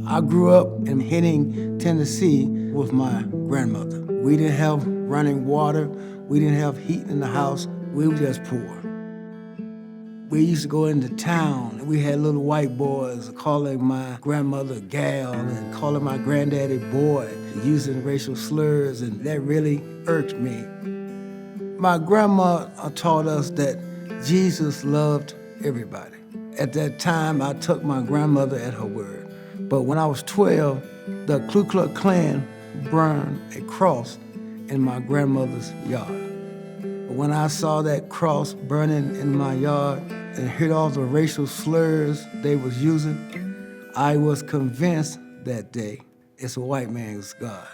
I grew up in Henning, Tennessee with my grandmother. We didn't have running water. We didn't have heat in the house. We were just poor. We used to go into town, and we had little white boys calling my grandmother gal and calling my granddaddy boy, using racial slurs, and that really irked me. My grandma taught us that Jesus loved everybody. At that time, I took my grandmother at her word. But when I was 12, the Ku Klux Klan burned a cross in my grandmother's yard. When I saw that cross burning in my yard and heard all the racial slurs they was using, I was convinced that day it's a white man's God.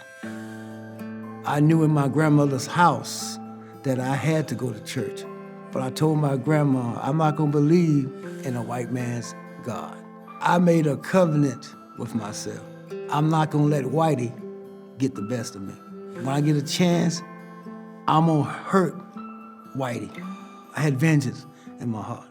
I knew in my grandmother's house that I had to go to church, but I told my grandma, I'm not gonna believe in a white man's God. I made a covenant with myself. I'm not gonna let Whitey get the best of me. When I get a chance, I'm gonna hurt Whitey. I had vengeance in my heart.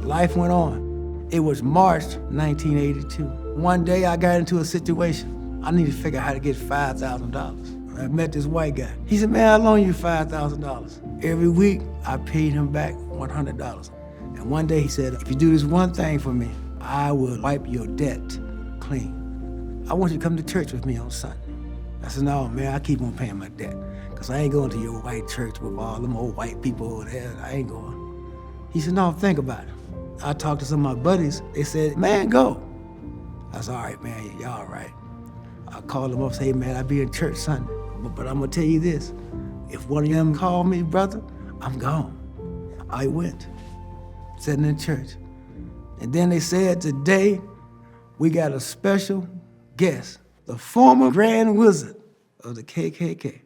Life went on. It was March 1982. One day I got into a situation. I needed to figure out how to get $5,000. I met this white guy. He said, man, I'll loan you $5,000. Every week, I paid him back $100. And one day he said, if you do this one thing for me, I will wipe your debt clean. I want you to come to church with me on Sunday. I said, no, man, I keep on paying my debt. Because I ain't going to your white church with all them old white people over there. I ain't going. He said, no, think about it. I talked to some of my buddies. They said, man, go. I said, all right, man, y'all all right. I called them up and said, hey, man, I'll be in church Sunday. But I'm going to tell you this. If one of them called me, brother, I'm gone. I went, sitting in church. And then they said, today, we got a special guest, the former Grand Wizard of the KKK.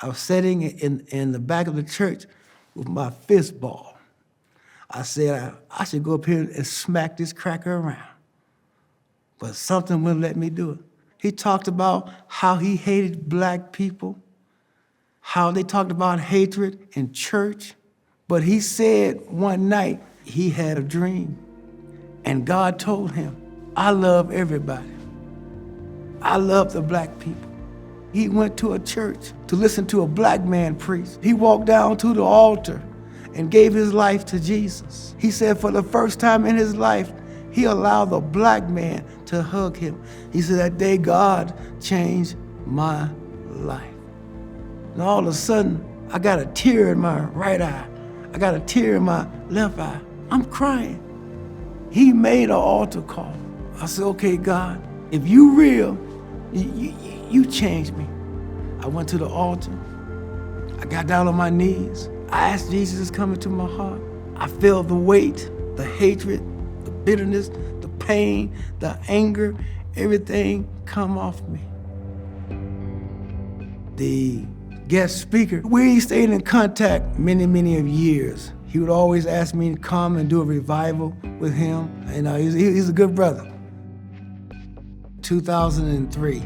I was sitting in the back of the church with my fist ball. I said, I should go up here and smack this cracker around. But something wouldn't let me do it. He talked about how he hated black people, how they talked about hatred in church. But he said one night he had a dream, and God told him, I love everybody. I love the black people. He went to a church to listen to a black man preach. He walked down to the altar and gave his life to Jesus. He said for the first time in his life, he allowed a black man to hug him. He said that day God changed my life. And all of a sudden, I got a tear in my right eye. I got a tear in my left eye. I'm crying. He made an altar call. I said, okay, God, if you real, you changed me. I went to the altar. I got down on my knees. I asked Jesus to come into my heart. I felt the weight, the hatred, the bitterness, the pain, the anger, everything come off me. The guest speaker, we stayed in contact many of years. He would always ask me to come and do a revival with him. And he's a good brother. 2003,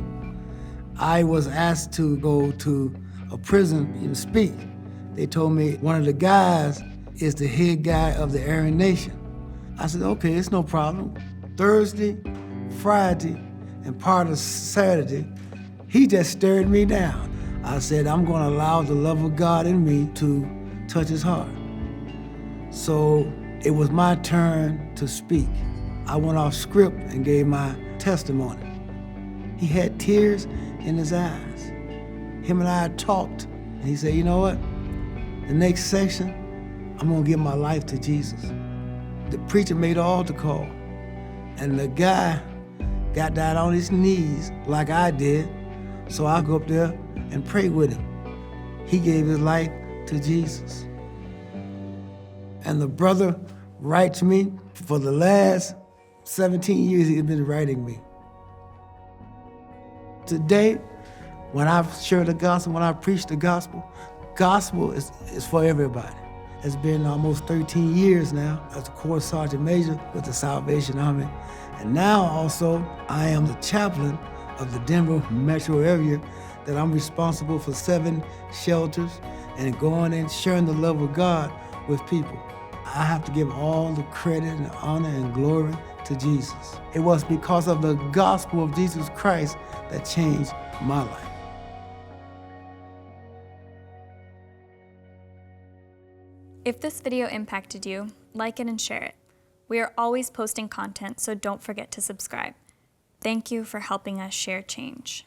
I was asked to go to a prison and speak. They told me one of the guys is the head guy of the Aryan Nation. I said, okay, it's no problem. Thursday, Friday, and part of Saturday, he just stared me down. I said, I'm gonna allow the love of God in me to touch his heart. So it was my turn to speak. I went off script and gave my testimony. He had tears in his eyes. Him and I talked, and he said, you know what? The next section, I'm gonna give my life to Jesus. The preacher made an altar call, and the guy got down on his knees like I did, so I go up there and pray with him. He gave his life to Jesus. And the brother writes me. For the last 17 years, he's been writing me. Today, when I share the gospel, when I preach the gospel is for everybody. It's been almost 13 years now as a Corps Sergeant Major with the Salvation Army. And now also, I am the chaplain of the Denver metro area, that I'm responsible for 7 shelters and going and sharing the love of God with people. I have to give all the credit and honor and glory to Jesus. It was because of the gospel of Jesus Christ that changed my life. If this video impacted you, like it and share it. We are always posting content, so don't forget to subscribe. Thank you for helping us share change.